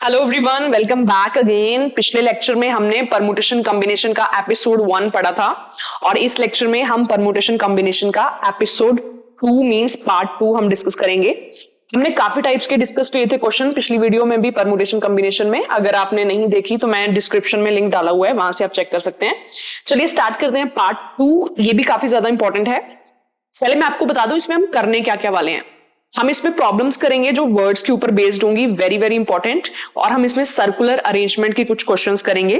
Hello everyone, welcome back again. पिछले lecture में हमने परमुटेशन कॉम्बिनेशन का एपिसोड 1 पढ़ा था और इस लेक्चर में हम परमुटेशन कॉम्बिनेशन का एपिसोड 2 मींस पार्ट 2 हम डिस्कस करेंगे। हमने काफी टाइप्स के डिस्कस किए थे क्वेश्चन पिछली वीडियो में भी परमुटेशन कॉम्बिनेशन में। अगर आपने नहीं देखी तो मैं डिस्क्रिप्शन में लिंक डाला हुआ है, वहां से आप चेक कर सकते हैं। चलिए स्टार्ट करते हैं पार्ट 2। ये भी काफी ज्यादा इंपॉर्टेंट है। पहले मैं आपको बता दूं इसमें हम करने क्या क्या वाले हैं। हम इसमें प्रॉब्लम्स करेंगे जो वर्ड्स के ऊपर बेस्ड होंगी, वेरी वेरी इंपॉर्टेंट। और हम इसमें सर्कुलर अरेंजमेंट के कुछ क्वेश्चंस करेंगे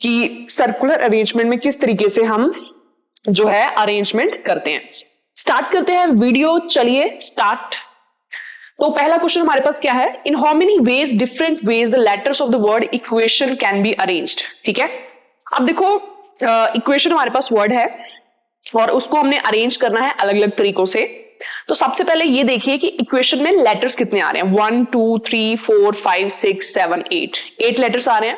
कि सर्कुलर अरेंजमेंट में किस तरीके से हम जो है अरेंजमेंट करते हैं। स्टार्ट करते हैं वीडियो, चलिए स्टार्ट। तो पहला क्वेश्चन हमारे पास क्या है, in how many veg different ways the letters of the word equation can be arranged. ठीक है, अब देखो इक्वेशन हमारे पास वर्ड है और उसको हमने अरेंज करना है अलग अलग तरीकों से। तो सबसे पहले ये देखिए कि इक्वेशन में लेटर्स कितने आ रहे हैं। 1 2 3 4 5 6 7 8 लेटर्स आ रहे हैं।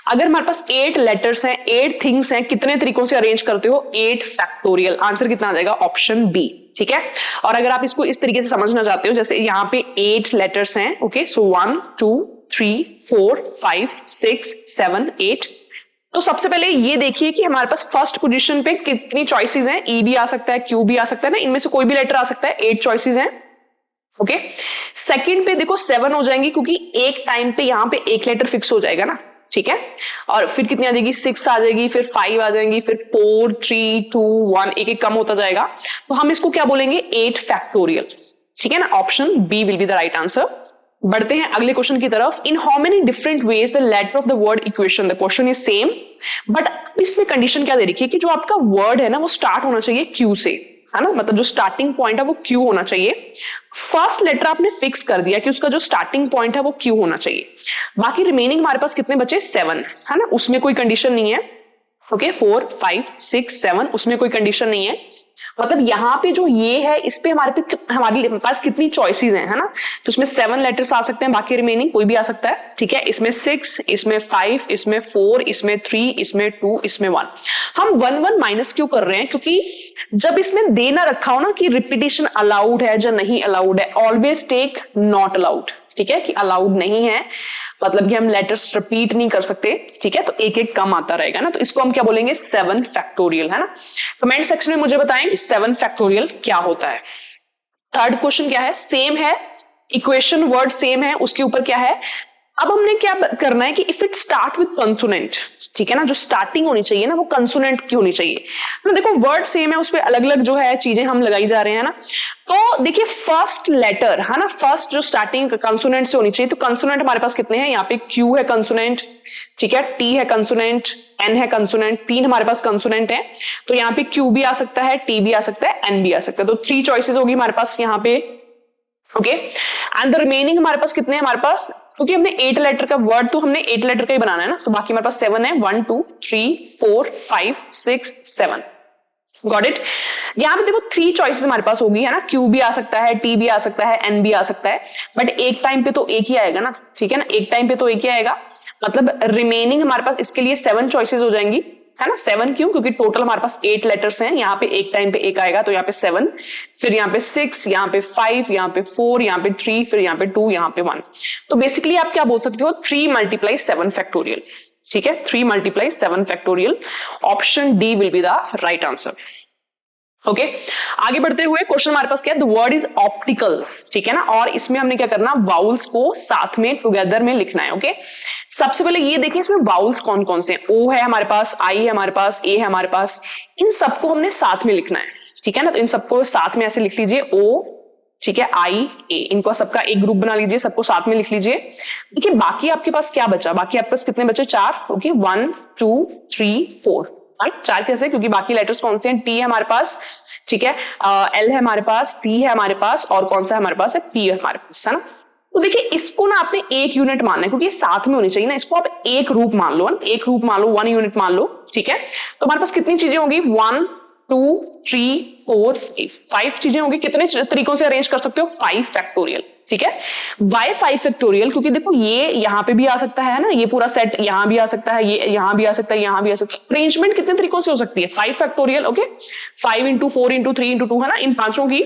अगर हमारे पास 8 लेटर्स हैं, 8 थिंग्स हैं, कितने तरीकों से अरेंज करते हो? 8 फैक्टोरियल। आंसर कितना आ जाएगा? Option B. ठीक है, और अगर आप इसको इस तरीके से समझना चाहते हो, जैसे यहाँ पे 8 लेटर्स हैं, ओके, सो 1 2 3 4 5 6 7 8। तो सबसे पहले ये देखिए कि हमारे पास फर्स्ट पोजीशन पे कितनी चॉइसेस हैं। ई भी आ सकता है, क्यू भी आ सकता है ना, इनमें से कोई भी लेटर आ सकता है। 8 चॉइसेस हैं। ओके, सेकंड पे देखो 7 हो जाएंगी क्योंकि एक टाइम पे यहां पे एक लेटर फिक्स हो जाएगा ना। ठीक है, और फिर कितनी आ जाएगी? 6 आ जाएगी, फिर 5 आ जाएंगी, फिर 4 3 2 1, एक एक कम होता जाएगा। तो हम इसको क्या बोलेंगे? 8 फैक्टोरियल। ठीक है ना, option B will be the right answer. बढ़ते हैं अगले क्वेश्चन की तरफ। In how many different ways the letter of the word equation, the question is same, but इसमें कंडीशन क्या दे रखी है कि जो आपका वर्ड है ना वो स्टार्ट होना चाहिए क्यू से, है ना, मतलब जो स्टार्टिंग पॉइंट है वो क्यू होना चाहिए। फर्स्ट लेटर आपने फिक्स कर दिया कि उसका जो स्टार्टिंग पॉइंट है वो क्यू होना चाहिए। बाकी रिमेनिंग हमारे पास कितने बचे? 7, है ना, उसमें कोई कंडीशन नहीं है। ओके, 4 5 6 7, उसमें कोई कंडीशन नहीं है। मतलब यहाँ पे जो ये है इस पे हमारे पास कितनी चॉइसेस हैं, है ना। तो इसमें 7 लेटर्स आ सकते हैं, बाकी रिमेनिंग कोई भी आ सकता है। ठीक है, इसमें 6, इसमें 5, इसमें 4, इसमें 3, इसमें 2, इसमें 1। हम 1 1 माइनस क्यों कर रहे हैं? क्योंकि जब इसमें देना रखा हो ना कि रिपीटिशन अलाउड है या नहीं अलाउड है, ऑलवेज टेक नॉट अलाउड। ठीक है, कि अलाउड नहीं है मतलब कि हम लेटर्स रिपीट नहीं कर सकते। ठीक है, तो एक एक कम आता रहेगा ना, तो इसको हम क्या बोलेंगे? 7 फैक्टोरियल, है ना। कमेंट सेक्शन में मुझे बताएं 7 फैक्टोरियल क्या होता है। थर्ड क्वेश्चन क्या है? सेम है, इक्वेशन वर्ड सेम है, उसके ऊपर क्या है? अब हमने क्या करना है कि if it start with consonant, ठीक है ना, जो स्टार्टिंग होनी चाहिए ना वो कंसोनेंट की होनी चाहिए ना। देखो वर्ड सेम है, उस पर अलग अलग जो है चीजें हम लगाई जा रहे हैं ना। तो देखिए फर्स्ट लेटर, है ना, फर्स्ट जो स्टार्टिंग कंसोनेंट से होनी चाहिए। तो कंसोनेंट हमारे पास कितने हैं? यहाँ पे क्यू है कंसोनेंट, ठीक है, टी है कंसोनेंट, एन है कंसोनेंट, 3 हमारे पास कंसोनेंट है। तो यहाँ पे क्यू भी आ सकता है, टी भी आ सकता है, एन भी आ सकता है। तो 3 चॉइसेस होगी हमारे पास यहाँ पे। ओके, एंड द रिमेनिंग हमारे पास कितने हैं? हमारे पास, क्योंकि हमने 8 लेटर का वर्ड तो हमने 8 लेटर का ही बनाना है ना, तो बाकी हमारे पास 7 है। 1 2 3 4 5 6 7। Got it. यहां पे देखो 3 चॉइसेस हमारे पास होगी, है ना, क्यू भी आ सकता है, टी भी आ सकता है, एन भी आ सकता है, बट एक टाइम पे तो एक ही आएगा ना। ठीक है ना, एक टाइम पे तो एक ही आएगा। मतलब रिमेनिंग हमारे पास इसके लिए 7 चॉइसेस हो जाएंगी, है ना। 7 क्यों? क्योंकि टोटल हमारे पास 8 लेटर्स हैं, यहाँ पे एक टाइम पे एक आएगा, तो यहाँ पे 7, फिर यहाँ पे 6, यहाँ पे 5, यहाँ पे 4, यहाँ पे 3, फिर यहाँ पे 2, यहाँ पे 1। तो बेसिकली आप क्या बोल सकते हो? 3 मल्टीप्लाई 7 फैक्टोरियल। ठीक है, 3 multiply 7 factorial. Option D will be the right answer. Okay, आगे बढ़ते हुए क्वेश्चन हमारे पास क्या है? The word is optical. ठीक है ना, और इसमें हमने क्या करना? वाउल्स को साथ में टुगेदर में लिखना है। ओके, सबसे पहले ये देखिए इसमें वाउल्स कौन कौन से हैं। ओ है हमारे पास, आई है हमारे पास, ए है हमारे पास, इन सबको हमने साथ में लिखना है। ठीक है ना, तो इन सबको साथ में ऐसे लिख लीजिए, ओ, ठीक है, आई, ए, इनको सबका एक ग्रुप बना लीजिए, सबको साथ में लिख लीजिए। देखिए बाकी आपके पास क्या बचा? बाकी आपके पास कितने बचे? 4। ओके, 1 2 3 4। 4 कैसे? क्योंकि बाकी लेटर्स कौन से हैं? टी है हमारे पास, ठीक है, एल है हमारे पास, सी है हमारे पास, और कौन सा है हमारे पास? है पी है हमारे पास, है ना। तो देखिए इसको ना आपने एक यूनिट मानना है क्योंकि साथ में होनी चाहिए ना। इसको आप एक रूप मान लो, एक रूप मान लो, 1 यूनिट मान लो। ठीक है, तो हमारे पास कितनी चीजें होंगी? 1 2 3 4 5 चीजें होंगी। कितने तरीकों से अरेंज कर सकते हो? 5 फैक्टोरियल। ठीक है, वाई 5 फैक्टोरियल? क्योंकि देखो ये यहां पे भी आ सकता है ना, ये पूरा सेट यहां भी आ सकता है, ये यहां भी आ सकता है, यहां भी आ सकता है। अरेंजमेंट कितने तरीकों से हो सकती है? 5 factorial. Okay, 5 into 4 into 3 into 2, है ना, इन पांचों की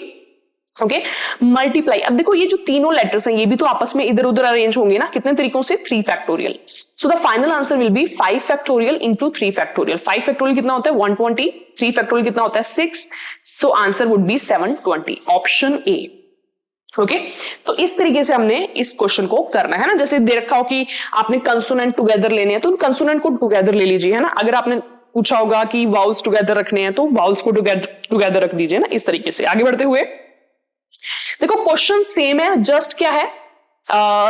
ओके, मल्टीप्लाई। अब देखो ये जो तीनों लेटर्स हैं ये भी तो आपस में इधर उधर अरेंज होंगे ना, कितने तरीकों से, 3 factorial. So the final answer will B 5 factorial into 3 factorial. 5 factorial कितना होता है 120, 3 फैक्टोरियल कितना होता है 6, so answer would be 720, option A. Okay तो इस तरीके से हमने इस क्वेश्चन को करना है ना। जैसे दे रखा हो कि आपने कंसोनेंट टुगेदर लेने हैं तो कंसोनेंट को टुगेदर ले लीजिए, है ना। अगर आपने पूछा होगा कि वाउल्स टुगेदर रखने हैं तो वाउल्स को टुगेदर रख दीजिए ना। इस तरीके से आगे बढ़ते हुए देखो क्वेश्चन सेम है, जस्ट क्या है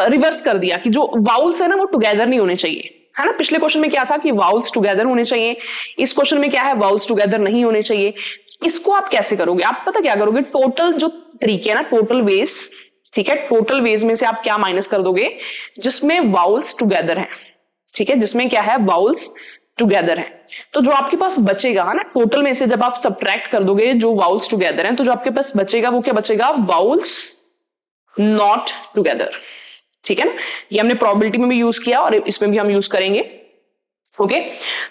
रिवर्स कर दिया कि जो वाउल्स है ना वो टुगेदर नहीं होने चाहिए, है ना। पिछले क्वेश्चन में क्या था कि वाउल्स टुगेदर होने चाहिए, इस क्वेश्चन में क्या है वाउल्स टुगेदर नहीं होने चाहिए। इसको आप कैसे करोगे, आप पता क्या करोगे, टोटल जो तरीके है ना, टोटल वेज, ठीक है, टोटल वेज में से आप क्या माइनस कर दोगे जिसमें वाउल्स टुगेदर है, ठीक है, जिसमें क्या है वाउल्स टुगेदर है। तो जो आपके पास बचेगा ना टोटल में से जब आप सब्ट्रैक्ट कर दोगे जो वाउल्स टुगेदर हैं, तो जो आपके पास बचेगा वो क्या बचेगा, वाउल्स नॉट टुगेदर, ठीक है ना। ये हमने प्रोबेबिलिटी में भी यूज किया और इसमें भी हम यूज करेंगे। ओके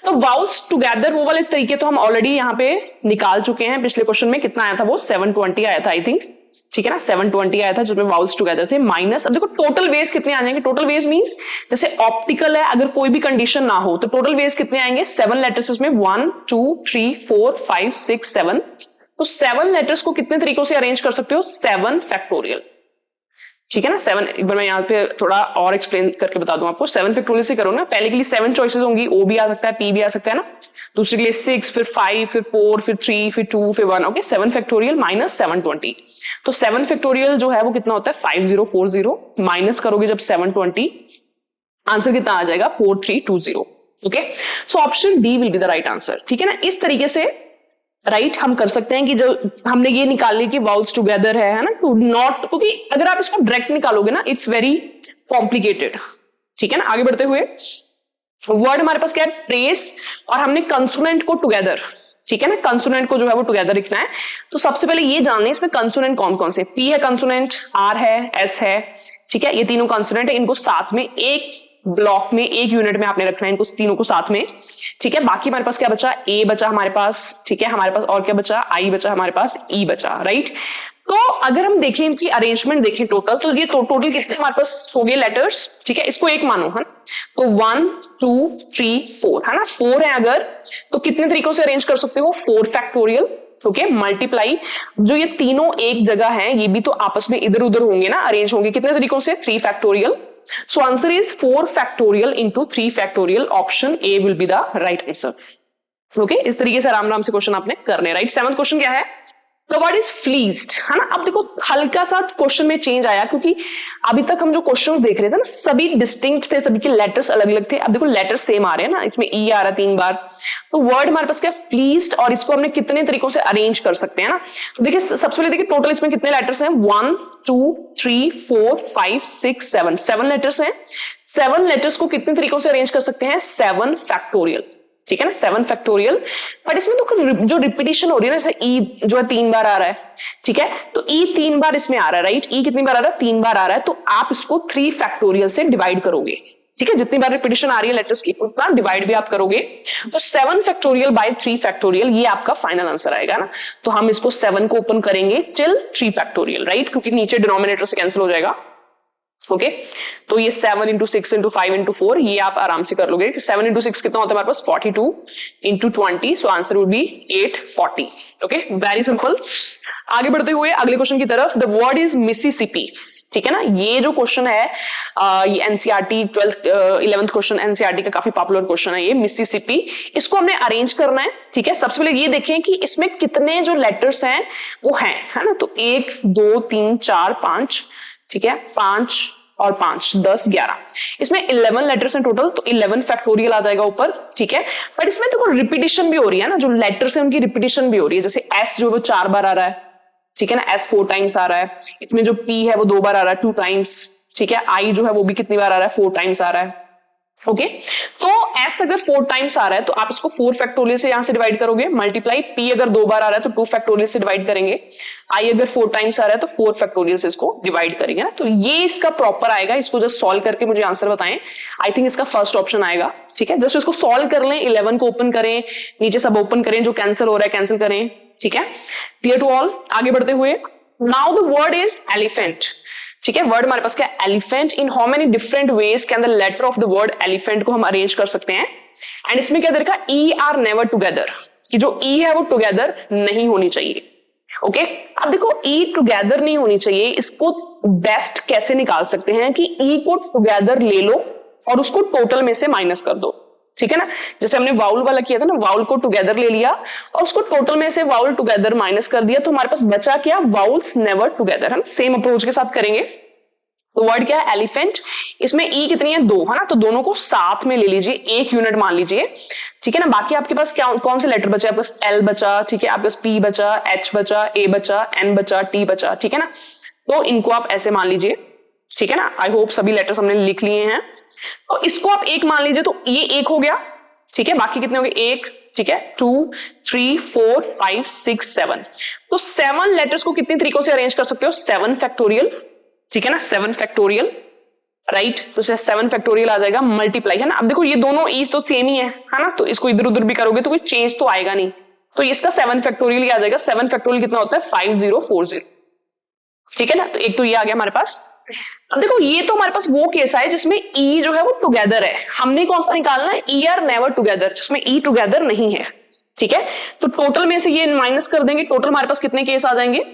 तो वाउल्स टुगेदर वो वाले तरीके तो हम ऑलरेडी यहाँ पे निकाल चुके हैं। पिछले क्वेश्चन में कितना आया था, वो 720 आया था आई थिंक, ठीक है ना, 720 आया था जिसमें वाउल्स टुगेदर थे। माइनस अब देखो टोटल वेज कितने आ जाएंगे, टोटल वेज मींस जैसे ऑप्टिकल है, अगर कोई भी कंडीशन ना हो तो टोटल वेज कितने आएंगे, 7 लेटर्स इसमें 1 2 3 4 5 6 7। तो 7 लेटर्स को कितने तरीकों से अरेंज कर सकते हो, 7 फैक्टोरियल, ठीक है ना। 7 एक बार मैं यहाँ पे थोड़ा और एक्सप्लेन करके बता दूं आपको। 7 फैक्टोरियल से करो ना, पहले के लिए 7 चॉइसेस होंगी, ओ भी आ सकता है, पी भी आ सकता है ना। दूसरे के लिए 6, फिर 5, फिर 4, फिर 3, फिर 2, फिर 1। Okay 7 factorial minus 720। तो 7 फैक्टोरियल जो है वो कितना होता है 5040, माइनस करोगे जब 720, आंसर कितना आ जाएगा 4320। Okay so option D will be the right answer, ठीक है ना। इस तरीके से राइट हम कर सकते हैं कि जब हमने ये निकाल ली कि वाउल्स टुगेदर है ना, टू नॉट, क्योंकि अगर आप इसको डायरेक्ट निकालोगे ना इट्स वेरी कॉम्प्लिकेटेड, ठीक है ना। आगे बढ़ते हुए वर्ड हमारे पास क्या है, ट्रेस, और हमने कंसोनेंट को टुगेदर, ठीक है ना, कंसोनेंट को जो है वो टुगेदर लिखना है। तो सबसे पहले ये जान लें इसमें कंसोनेंट कौन कौन से, पी है कंसोनेंट, आर है, एस है, ठीक है, ये तीनों कंसोनेंट है, इनको साथ में एक ब्लॉक में एक यूनिट में आपने रखना है इनको तीनों को साथ में, ठीक है। बाकी हमारे पास क्या बचा, ए बचा हमारे पास, ठीक है, हमारे पास और क्या बचा, आई बचा, हमारे पास ई बचा, राइट। तो अगर हम देखें इनकी अरेंजमेंट देखें टोटल, तो ये टोटल कितने हमारे पास हो गए लेटर्स, ठीक है, इसको एक मानो, है तो 1 2 3 4, है ना, 4 है अगर, तो कितने तरीकों से अरेंज कर सकते हो, 4 फैक्टोरियल, ओके, मल्टीप्लाई, जो ये तीनों एक जगह हैं ये भी तो आपस में इधर उधर होंगे ना, अरेंज होंगे कितने तरीकों से, 3 factorial. So answer is 4 factorial into 3 factorial. Option A will be the right answer. Okay, इस तरीके से आराम से क्वेश्चन आपने करने, राइट। 7th क्वेश्चन क्या है, The word is fleeced, है ना। अब देखो हल्का सा क्वेश्चन में चेंज आया क्योंकि अभी तक हम जो क्वेश्चंस देख रहे थे ना सभी डिस्टिंक्ट थे, सभी के लेटर्स अलग अलग थे। अब देखो लेटर सेम आ रहे हैं ना, इसमें ई आ रहा है 3 बार। तो वर्ड हमारे पास क्या है फ्लीस्ड, और इसको हमने कितने तरीकों से अरेंज कर सकते हैं ना। तो देखिए सबसे पहले देखिए टोटल इसमें कितने लेटर्स हैं, 1 2 3 4 5 6 7, 7 लेटर्स हैं। 7 लेटर्स को कितने तरीकों से अरेंज कर सकते हैं, 7 फैक्टोरियल, ठीक है ना, 7 फैक्टोरियल। बट इसमें तो जो रिपीटिशन हो रही है ना, जैसे ई जो है 3 बार आ रहा है, ठीक है, तो ई 3 बार इसमें आ रहा है, राइट। ई कितनी बार आ रहा है, 3 बार आ रहा है, तो आप इसको 3 फैक्टोरियल से डिवाइड करोगे, ठीक है, जितनी बार रिपीटिशन आ रही है लेटर्स की उतना डिवाइड भी आप करोगे। तो 7 फैक्टोरियल बाय 3 फैक्टोरियल ये आपका फाइनल आंसर आएगा ना। तो हम इसको 7 को ओपन करेंगे टिल 3 फैक्टोरियल, राइट, क्योंकि नीचे डिनोमिनेटर से कैंसिल हो जाएगा। ओके तो ये 7 into 6 into 5 into 4 ये आप आराम से कर लोगे। 7 into 6 कितना होता है हमारे पास, 42 into 20, so answer would be 840। Okay very simple. आगे बढ़ते हुए अगले क्वेश्चन की तरफ, द वर्ड इज मिसिसिपी, ठीक है ना। ये जो क्वेश्चन है ये एनसीईआरटी 11th क्वेश्चन एनसीईआरटी का काफी पॉपुलर क्वेश्चन है ये, मिसिसिपी। इसको हमने अरेंज करना है, ठीक है। सबसे पहले ये देखें कि इसमें कितने जो लेटर्स हैं वो हैं, है ना। तो 1 2 3 4 5, ठीक है, 5 और 5 10 11, इसमें 11 लेटर्स हैं टोटल, तो 11 फैक्टोरियल आ जाएगा ऊपर, ठीक है। बट इसमें तो रिपीटिशन भी हो रही है ना, जो लेटर्स हैं उनकी रिपीटिशन भी हो रही है। जैसे एस जो वो 4 बार आ रहा है, ठीक है ना, एस 4 टाइम्स आ रहा है। इसमें जो पी है वो 2 बार आ रहा है, 2 टाइम्स, ठीक है। आई जो है वो भी कितनी बार आ रहा है, 4 टाइम्स आ रहा है। ओके तो एस अगर 4 टाइम्स आ रहा है तो आप इसको 4 फैक्टोरियल से यहां से डिवाइड करोगे, मल्टीप्लाई। पी अगर 2 बार आ रहा है तो 2 फैक्टोरियल से डिवाइड करेंगे। आई अगर 4 टाइम्स आ रहा है तो 4 फैक्टोरियल से इसको डिवाइड करेंगे ना। तो ये इसका प्रॉपर आएगा। इसको जस्ट सॉल्व करके मुझे आंसर बताएं। आई थिंक इसका फर्स्ट ऑप्शन आएगा, ठीक है। जस्ट इसको सॉल्व कर लें, 11 को ओपन करें, नीचे सब ओपन करें, जो कैंसिल हो रहा है कैंसिल करें, ठीक है। Clear to all. आगे बढ़ते हुए now the word is elephant, ठीक है, वर्ड हमारे पास क्या, elephant. In how many different ways can the letter of the word elephant को हम अरेंज कर सकते हैं, एंड इसमें क्या देखा, ई आर नेवर टुगेदर, कि जो ई है वो टुगेदर नहीं होनी चाहिए। ओके अब देखो ई टुगेदर नहीं होनी चाहिए, इसको बेस्ट कैसे निकाल सकते हैं कि ई को टुगेदर ले लो और उसको टोटल में से माइनस कर दो, ठीक है ना, जैसे हमने वाउल वाला किया था ना, वाउल को टुगेदर ले लिया और उसको टोटल में से वाउल टुगेदर माइनस कर दिया, तो हमारे पास बचा क्या, वाउल्स नेवर टुगेदर, है ना। सेम अप्रोच के साथ करेंगे। तो वर्ड क्या है, एलिफेंट। इसमें ई कितनी है, 2, है ना, तो दोनों को साथ में ले लीजिए, एक यूनिट मान लीजिए, ठीक है ना। बाकी आपके पास क्या, कौन से लेटर बचे, आपके पास एल बचा, ठीक है, आपके पास पी बचा, एच बचा, ए बचा, एन बचा, टी बचा, ठीक है ना। तो इनको आप ऐसे मान लीजिए, ठीक है ना। आई होप सभी लेटर्स हमने लिख लिए हैं। तो इसको आप एक मान लीजिए, तो ये एक हो गया, ठीक है। बाकी कितने हो गए, एक, ठीक है, 2 3 4 5 6 7। तो 7 लेटर्स को कितने तरीकों से अरेंज कर सकते हो, 7 फैक्टोरियल, ठीक है ना, 7 फैक्टोरियल, राइट। तो 7 फैक्टोरियल आ जाएगा, मल्टीप्लाई, है ना। अब देखो ये दोनों ईज तो सेम ही है ना, तो इसको इधर उधर भी करोगे तो कोई चेंज तो आएगा नहीं, तो इसका 7 फैक्टोरियल ही आ जाएगा। 7 फैक्टोरियल कितना होता है, 5040, ठीक है ना। तो एक तो ये आ गया हमारे पास। अब देखो ये तो हमारे पास वो केस है जिसमें ई जो है वो टुगेदर है, हमने कौन सा निकालना है, ई आर नेवर टुगेदर, जिसमें ई टुगेदर नहीं है, ठीक है। तो टोटल में से ये माइनस कर देंगे, टोटल हमारे पास कितने केस आ जाएंगे,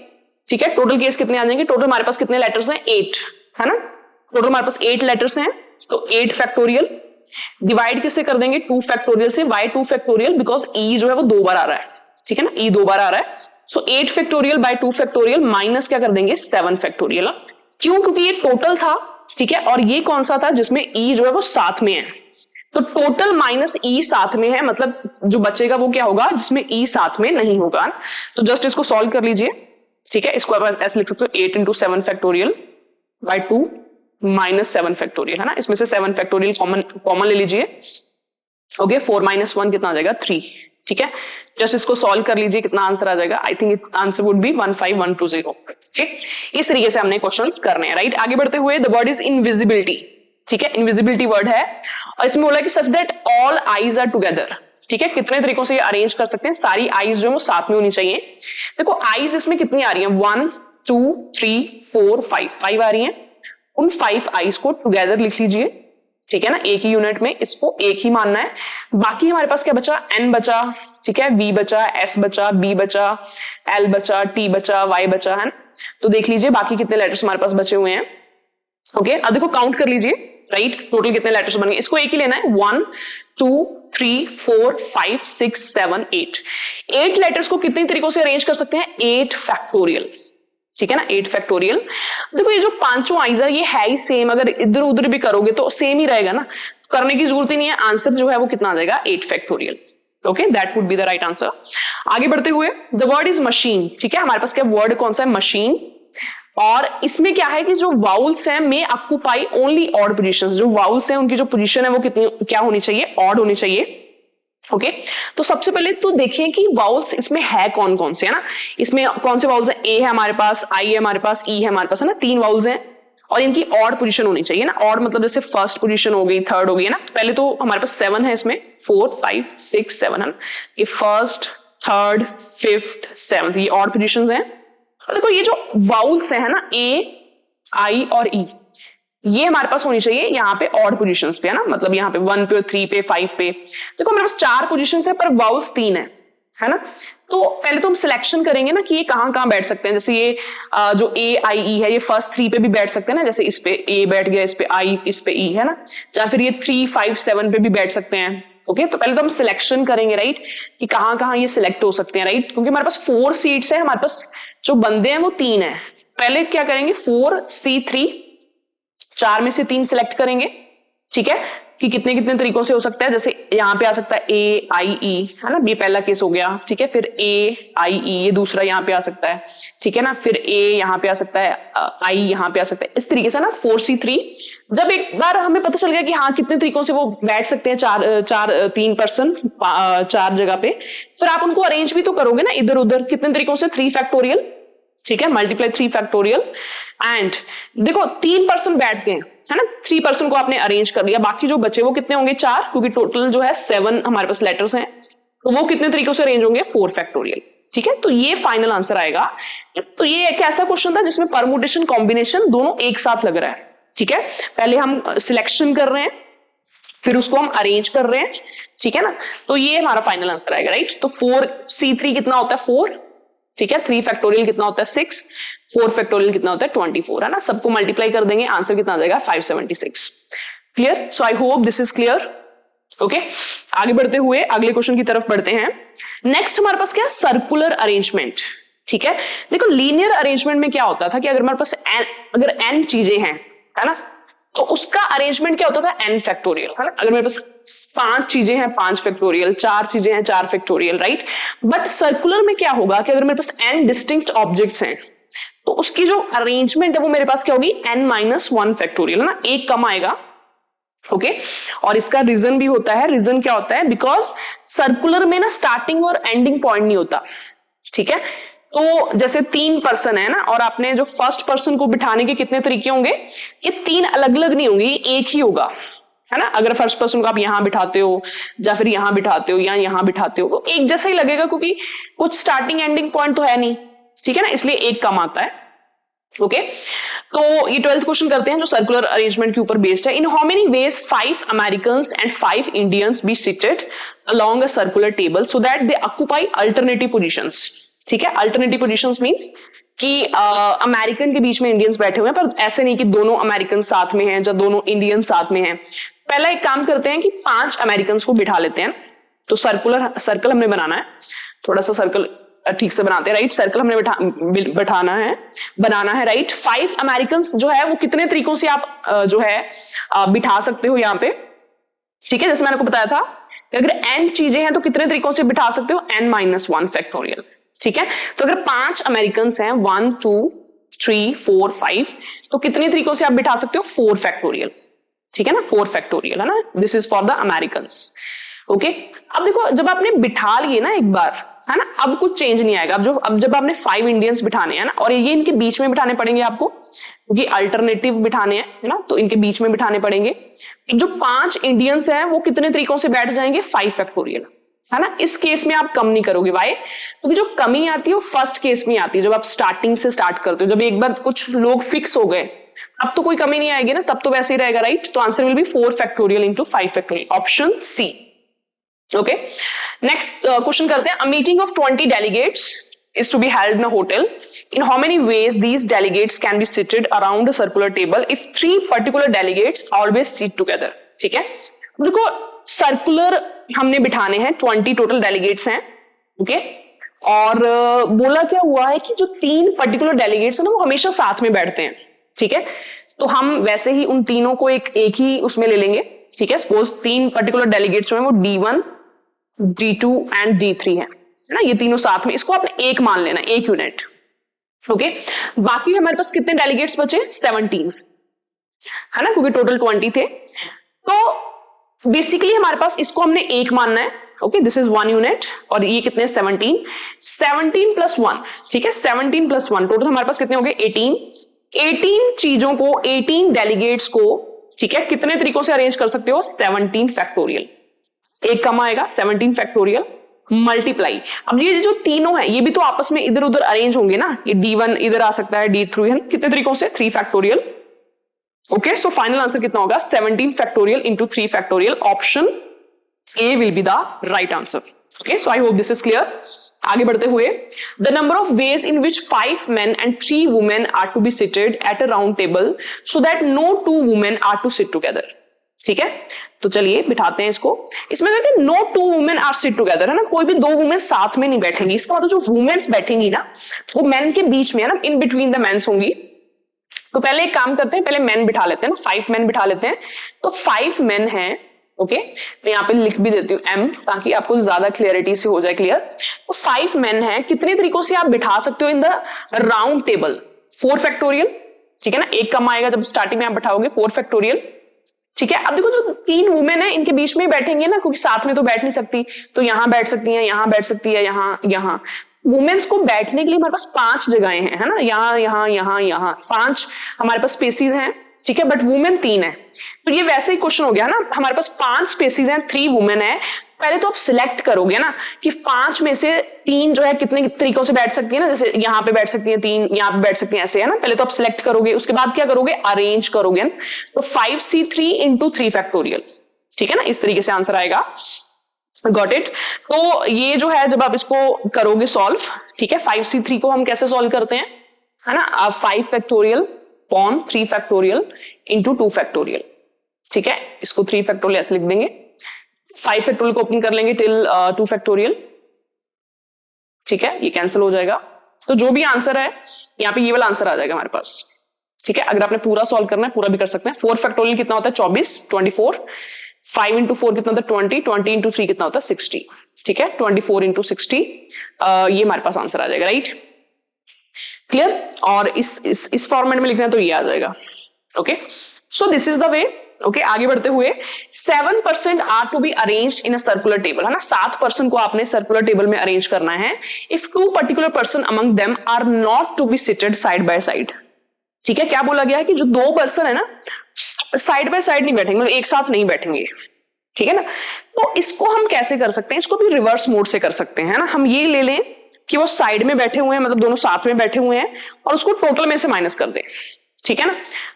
ठीक है, टोटल केस कितने आ जाएंगे, टोटल हमारे पास कितने लेटर्स हैं, 8, है ना, टोटल हमारे पास 8 लेटर्स हैं। तो 8 फैक्टोरियल डिवाइड किससे कर देंगे, 2 फैक्टोरियल से। वाई 2 फैक्टोरियल, बिकॉज ई जो है वो 2 बार आ रहा है, ठीक है ना, ई 2 बार आ रहा है। सो 8 फैक्टोरियल बाय 2 फैक्टोरियल माइनस क्या कर देंगे, 7 फैक्टोरियल। क्यों, क्योंकि ये टोटल था, ठीक है, और ये कौन सा था जिसमें ई जो है वो साथ में है, तो टोटल माइनस ई साथ में है, मतलब जो बचेगा वो क्या होगा, जिसमें ई साथ में नहीं होगा। तो जस्ट इसको सॉल्व कर लीजिए, ठीक है, इसको आप ऐसे लिख सकते हो, 8 into 7 factorial by 2 minus 7 factorial, है ना। इसमें से 7 फैक्टोरियल कॉमन ले लीजिए, ओके, 4 माइनस 1 कितना आ जाएगा, 3, ठीक है। जस्ट इसको सॉल्व कर लीजिए, कितना आंसर आ जाएगा, I think answer would be 15120, ठीक। इस तरीके से हमने क्वेश्चंस करने हैं, राइट। आगे बढ़ते हुए, द वर्ड इज इनविजिबिलिटी, ठीक है, इनविजिबिलिटी वर्ड है, और इसमें बोला कि such that all eyes are together, ठीक है। कितने तरीकों से ये अरेंज कर सकते हैं, सारी आईज जो है वो साथ में होनी चाहिए। देखो आईज इसमें कितनी आ रही है, 1 2 3 4 5 आ रही है, उन 5 आईज को टुगेदर लिख लीजिए, ठीक है ना, एक ही यूनिट में, इसको एक ही मानना है। बाकी हमारे पास क्या बचा, एन बचा, ठीक है, वी बचा, एस बचा, बी बचा, एल बचा, टी बचा, वाई बचा, है ना। तो देख लीजिए बाकी कितने लेटर्स हमारे पास बचे हुए हैं, ओके। अब देखो काउंट कर लीजिए, राइट, टोटल कितने लेटर्स बन गए, इसको एक ही लेना है, 1 2 3 4 5 6 7 8। 8 लेटर्स को कितने तरीकों से अरेंज कर सकते हैं, 8 फैक्टोरियल, ठीक है ना, 8 फैक्टोरियल। देखो ये जो पांचों आइज है ये है ही सेम, अगर इधर उधर भी करोगे तो सेम ही रहेगा ना, करने की जरूरत ही नहीं है। आंसर जो है वो कितना आ जाएगा, 8 factorial, okay, that would be the right answer. आगे बढ़ते हुए, द वर्ड इज मशीन, ठीक है, हमारे पास क्या वर्ड कौन सा है, मशीन। और इसमें क्या है कि जो वाउल्स हैं में ऑक्यूपाई ओनली ऑड पोजीशंस, जो वाउल्स हैं उनकी जो पोजीशन है वो कितनी क्या होनी चाहिए, ऑड होनी चाहिए, ओके। तो सबसे पहले तो देखिए कि वाउल्स इसमें है कौन कौन से, है ना। इसमें कौन से वाउल्स है, ए है हमारे पास, आई है हमारे पास, ई है हमारे पास, है ना, 3 वाउल्स हैं, और इनकी ऑड पोजीशन होनी चाहिए ना। ऑड मतलब जैसे फर्स्ट पोजीशन हो गई, थर्ड हो गई, है ना। पहले तो हमारे पास 7 है, इसमें 4 5 6 7, है ना, ये फर्स्ट थर्ड फिफ्थ 7th ये ऑड पोजीशंस हैं। देखो ये जो वाउल्स है ना, ए आई और ई, ये हमारे पास होनी चाहिए यहाँ पे ऑड पोजीशंस पे, है ना, मतलब यहाँ पे 1 पे 3 पे 5 पे। देखो हमारे पास 4 पोजीशंस है पर वाउल्स 3 है ना। तो पहले तो हम सिलेक्शन करेंगे ना कि ये कहाँ कहाँ बैठ सकते हैं। जैसे ये जो ए आई ई है ये फर्स्ट 3 पे भी बैठ सकते हैं ना, जैसे इस पे ए बैठ गया, इस पे आई, इस पे ई, है ना। या फिर ये 3 5 7 पे भी बैठ सकते हैं, ओके। तो पहले तो हम सिलेक्शन करेंगे, राइट, कि कहाँ कहाँ ये सिलेक्ट हो सकते हैं, राइट, क्योंकि हमारे पास 4 सीट्स है, हमारे पास जो बंदे हैं वो 3 है। पहले क्या करेंगे, 4C3, 4 में से 3 सिलेक्ट करेंगे, ठीक है, कि कितने कितने तरीकों से हो सकता है। जैसे यहाँ पे आ सकता है ए आई ई, है ना, ये पहला केस हो गया, ठीक है। फिर ए आई ई ये दूसरा यहाँ पे आ सकता है, ठीक है ना। फिर ए यहाँ पे आ सकता है, आई यहाँ पे आ सकता है, इस तरीके से ना 4C3। जब एक बार हमें पता चल गया कि हाँ कितने तरीकों से वो बैठ सकते हैं, 3 पर्सन 4 जगह पे, फिर आप उनको अरेंज भी तो करोगे ना इधर उधर, कितने तरीकों से, 3 फैक्टोरियल, ठीक है, मल्टीप्लाई 3 फैक्टोरियल। एंड देखो 3 पर्सन बैठ गए, है ना, 3 पर्सन को आपने अरेंज कर लिया, बाकी जो बचे वो कितने होंगे, 4, क्योंकि टोटल जो है 7 हमारे पास लेटर्स हैं, तो वो कितने तरीकों से अरेंज होंगे, 4 फैक्टोरियल, ठीक है, तो ये फाइनल आंसर आएगा। तो ये एक ऐसा क्वेश्चन था जिसमें परमुटेशन कॉम्बिनेशन दोनों एक साथ लग रहा है। ठीक है, पहले हम सिलेक्शन कर रहे हैं, फिर उसको हम अरेंज कर रहे हैं। ठीक है ना, तो ये हमारा फाइनल आंसर आएगा, राइट। तो 4C3 कितना होता है 4, ठीक है, 3 फैक्टोरियल कितना होता है 6, 4 फैक्टोरियल कितना होता है 24, है ना। सबको मल्टीप्लाई कर देंगे, आंसर कितना आ जाएगा 576। Clear? So I hope this is clear. Okay, आगे बढ़ते हुए अगले क्वेश्चन की तरफ बढ़ते हैं। नेक्स्ट हमारे पास क्या, सर्कुलर अरेंजमेंट। ठीक है, देखो लीनियर अरेंजमेंट में क्या होता था कि अगर हमारे पास अगर n चीजें हैं, है ना, तो उसका अरेंजमेंट क्या होता था n फैक्टोरियल, है ना। अगर मेरे पास 5 चीजें हैं 5 फैक्टोरियल, 4 चीजें हैं 4 फैक्टोरियल, राइट। बट सर्कुलर में क्या होगा कि अगर मेरे पास n डिस्टिंक्ट ऑब्जेक्ट्स हैं तो उसकी जो अरेंजमेंट है वो मेरे पास क्या होगी n-1 फैक्टोरियल, है ना, एक कम आएगा। ओके, और इसका रीजन भी होता है। रीजन क्या होता है, बिकॉज सर्कुलर में ना स्टार्टिंग और एंडिंग पॉइंट नहीं होता। ठीक है, तो जैसे 3 पर्सन है ना, और आपने जो फर्स्ट पर्सन को बिठाने के कितने तरीके होंगे, ये 3 अलग अलग नहीं होंगे, एक ही होगा, है ना। अगर फर्स्ट पर्सन को आप यहां बिठाते हो या फिर यहां बिठाते हो या यहां बिठाते हो तो एक जैसा ही लगेगा, क्योंकि कुछ स्टार्टिंग एंडिंग पॉइंट तो है नहीं। ठीक है ना, इसलिए एक कम आता है। ओके, तो ये 12th क्वेश्चन करते हैं जो सर्कुलर अरेंजमेंट के ऊपर बेस्ड है। In how many ways 5 Americans and 5 Indians be seated along a circular table so that they occupy alternative positions. ठीक है, अल्टरनेटिव पोजीशंस मींस कि अमेरिकन के बीच में इंडियंस बैठे हुए हैं, पर ऐसे नहीं कि दोनों अमेरिकन साथ में हैं या दोनों इंडियन साथ में हैं। पहला एक काम करते हैं कि 5 अमेरिकन को बिठा लेते हैं। तो सर्कल हमने बनाना है, थोड़ा सा सर्कल ठीक से बनाते हैं, राइट। सर्कल हमने बनाना है, राइट। 5 अमेरिकन जो है वो कितने तरीकों से आप जो है बिठा सकते हो यहाँ पे। ठीक है, जैसे मैंने आपको बताया था कि अगर n चीजें हैं तो कितने तरीकों से बिठा सकते हो, n-1 फैक्टोरियल। ठीक है, तो अगर 5 अमेरिकन हैं 1 2 3 4 5, तो कितने तरीकों से आप बिठा सकते हो, 4 फैक्टोरियल। ठीक है ना, 4 फैक्टोरियल, है ना। This is for the American. Okay, अब देखो जब आपने बिठा लिए ना एक बार, है ना, अब कुछ चेंज नहीं आएगा। अब जब आपने 5 इंडियंस बिठाने हैं ना, और ये इनके बीच में बिठाने पड़ेंगे आपको, क्योंकि अल्टरनेटिव बिठाने हैं, है ना, तो इनके बीच में बिठाने पड़ेंगे। जो 5 इंडियंस हैं वो कितने तरीकों से बैठ जाएंगे, 5 फैक्टोरियल, है ना। इस केस में आप कम नहीं करोगे, वाई, क्योंकि जो कमी आती है वो फर्स्ट केस में आती है, जब आप स्टार्टिंग से स्टार्ट करते हो। जब एक बार कुछ लोग फिक्स हो गए अब तो कोई कमी नहीं आएगी ना, तब तो वैसे ही रहेगा, राइट। तो answer will be 4 factorial into 5 factorial, option C. Okay, next question करते हैं। A meeting of 20 delegates is to be held in a hotel. In how many ways these delegates can be seated around a circular table if 3 particular delegates always sit together? ठीक है, देखो circular हमने बिठाने हैं, 20 total delegates हैं। Okay, और बोला क्या हुआ है कि जो 3 पर्टिकुलर डेलीगेट्स हैं ना वो हमेशा साथ में बैठते हैं। ठीक है, तो हम वैसे ही उन तीनों को एक ही उसमें ले लेंगे। ठीक है, सपोज 3 पर्टिकुलर डेलीगेट्स जो हैं वो D1 D2 एंड D3 है ना, ये तीनों साथ में, इसको आपने एक मान लेना, एक यूनिट। ओके, बाकी हमारे पास कितने डेलीगेट्स बचे, 17, है ना, क्योंकि टोटल 20 थे। तो बेसिकली हमारे पास इसको हमने एक मानना है। ओके, दिस इज 1 यूनिट, और ये कितने 17 प्लस 1। ठीक है, 17 प्लस 1 टोटल हमारे पास कितने हो गए 18 चीजों को, 18 डेलीगेट्स को, ठीक है, कितने तरीकों से अरेंज कर सकते हो, 17 फैक्टोरियल। एक कम आएगा 17 फैक्टोरियल मल्टीप्लाई। अब ये जो तीनों है ये भी तो आपस में इधर उधर अरेंज होंगे ना, ये D1 इधर आ सकता है, D3 है, कितने तरीकों से, 3 factorial. Okay, so final answer कितना होगा, 17 factorial into 3 factorial, option A will be the right answer. Okay, so I hope this is clear. आगे बढ़ते हुए, the number of ways in which 5 men and 3 women are to be seated at a round table so that no 2 women are to sit together. ठीक है, तो चलिए बिठाते हैं इसको। इसमें कहते हैं no 2 women are sit together, है ना, कोई भी 2 वुमेन साथ में नहीं बैठेंगी। इसका मतलब जो वुमेन्स बैठेंगी ना वो मेन के बीच में है ना, इन बिटवीन द मेन्स होंगी। तो पहले एक काम करते हैं, पहले मेन बिठा लेते हैं ना, 5 मेन बिठा लेते हैं। तो 5 मेन हैं। ओके, मैं यहाँ पे लिख भी देती हूँ M, ताकि आपको ज्यादा क्लियरिटी से हो जाए क्लियर। तो 5 मेन हैं, कितने तरीकों से आप बिठा सकते हो in the round table, 4 factorial. ठीक है ना, एक कम आएगा जब स्टार्टिंग में आप बिठाओगे, 4 फैक्टोरियल। ठीक है, अब देखो जो 3 वुमेन है इनके बीच में बैठेंगे ना, क्योंकि साथ में तो बैठ नहीं सकती, तो यहां बैठ सकती है, यहां बैठ सकती है, यहां वुमेन्स को बैठने के लिए हमारे पास 5 जगहें हैं, है ना, यहाँ 5 हमारे पास स्पेसिस हैं। ठीक है, बट वुमेन 3 है। तो ये वैसे ही क्वेश्चन हो गया ना, हमारे पास 5 स्पेसीज हैं, 3 वुमेन है। पहले तो आप सिलेक्ट करोगे ना कि 5 में से 3 जो है कितने तरीकों से बैठ सकती है ना, जैसे यहाँ पे बैठ सकती है 3, यहाँ पे बैठ सकती है, ऐसे है ना। पहले तो आप सिलेक्ट करोगे, उसके बाद क्या करोगे, अरेंज करोगे। तो 5c3 इंटू 3 फैक्टोरियल, ठीक है ना, इस तरीके से आंसर आएगा। Got it. तो ये जो है जब आप इसको करोगे सॉल्व, ठीक है, 5c3 को हम कैसे सॉल्व करते हैं, है ना, आप 5 factorial upon 3 factorial into 2 factorial, ठीक है, इसको 3 फैक्टोरियल ऐसे लिख देंगे, 5 फैक्टोरियल को ओपन कर लेंगे टिल 2 फैक्टोरियल, ठीक है, ये कैंसिल हो जाएगा। तो जो भी आंसर है यहाँ पे ये वाला आंसर आ जाएगा हमारे पास, ठीक है। अगर आपने पूरा सॉल्व करना है पूरा भी कर सकते हैं। 4 फैक्टोरियल कितना होता है 24, 24, 5 इंटू 4 कितना होता है 20, 20 इंटू 3 कितना होता है 60, ठीक है, 24 इंटू 60, ये हमारे पास आंसर आ जाएगा, राइट, क्लियर। और इस फॉर्मेट में लिखना है तो ये आ जाएगा, okay. So this is the way, okay. आगे बढ़ते हुए 7% are to be arrange in a circular table, है ना, 7% को आपने सर्कुलर टेबल में अरेंज करना है। If 2 particular person among them are not to be seated side by side, ठीक है। क्या बोला गया है कि जो 2 पर्सन है ना साइड बाय साइड नहीं बैठेंगे, मतलब एक साथ नहीं बैठेंगे, ठीक है ना। तो इसको हम कैसे कर सकते हैं, इसको भी रिवर्स मोड से कर सकते हैं, है ना। हम ये ले लें कि वो साइड में बैठे हुए हैं, मतलब दोनों साथ में बैठे हुए हैं, और उसको टोटल में से माइनस कर दें, ठीक है ना।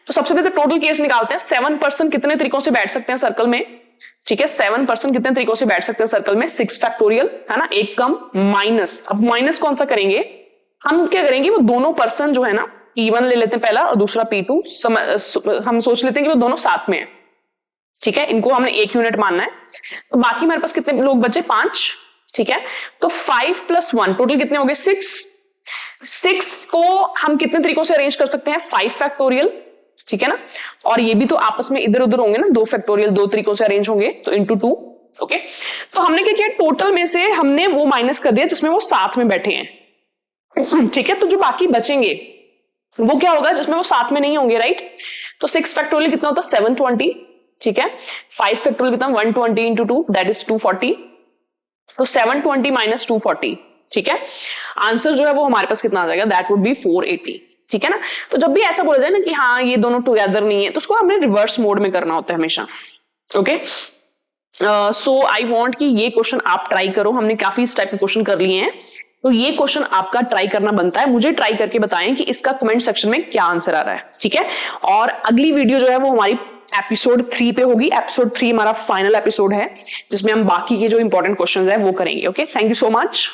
तो सबसे पहले टोटल केस निकालते हैं। 7% कितने तरीकों से बैठ सकते हैं सर्कल में, ठीक है, 7% कितने तरीकों से बैठ सकते हैं सर्कल में, 6 फैक्टोरियल, है ना, एक कम माइनस। अब माइनस कौन सा करेंगे, हम क्या करेंगे, वो दोनों पर्सन जो है ना, P1 ले लेते हैं पहला और दूसरा P2, हम सोच लेते हैं कि वो दोनों साथ में है, ठीक है, इनको हमने 1 यूनिट मानना है। तो बाकी हमारे पास कितने लोग बचे, 5, ठीक है। तो 5 + 1 टोटल कितने हो गए, 6 को हम कितने तरीकों से अरेंज कर सकते हैं, 5 फैक्टोरियल, ठीक है ना। और ये भी तो आपस में इधर उधर होंगे ना, 2 फैक्टोरियल 2 तरीकों से अरेंज होंगे, तो इंटू 2, ओके। तो हमने क्या किया, टोटल में से हमने वो माइनस कर दिया जिसमें वो साथ में बैठे हैं, ठीक है। तो जो बाकी बचेंगे वो क्या होगा, जिसमें वो साथ में नहीं होंगे, राइट। तो 6 फैक्टोरियल कितना होता है 720, ठीक है। 5 फैक्टोरियल कितना 120 इंटू 2 दैट इज 240, तो 720 माइनस 240, ठीक है। आंसर जो है वो हमारे पास कितना आ जाएगा, दैट वुड बी 480, ठीक है ना। तो जब भी ऐसा बोला जाए ना कि हाँ ये दोनों टुगेदर नहीं है, तो उसको हमने रिवर्स मोड में करना होता है हमेशा, ओके। सो आई वांट कि ये क्वेश्चन आप ट्राई करो। हमने काफी इस टाइप के क्वेश्चन कर लिए हैं, तो ये क्वेश्चन आपका ट्राई करना बनता है। मुझे ट्राई करके बताएं कि इसका कमेंट सेक्शन में क्या आंसर आ रहा है, ठीक है। और अगली वीडियो जो है वो हमारी एपिसोड 3 पे होगी। एपिसोड 3 हमारा फाइनल एपिसोड है जिसमें हम बाकी के जो इंपॉर्टेंट क्वेश्चंस है वो करेंगे, okay. Thank you so much.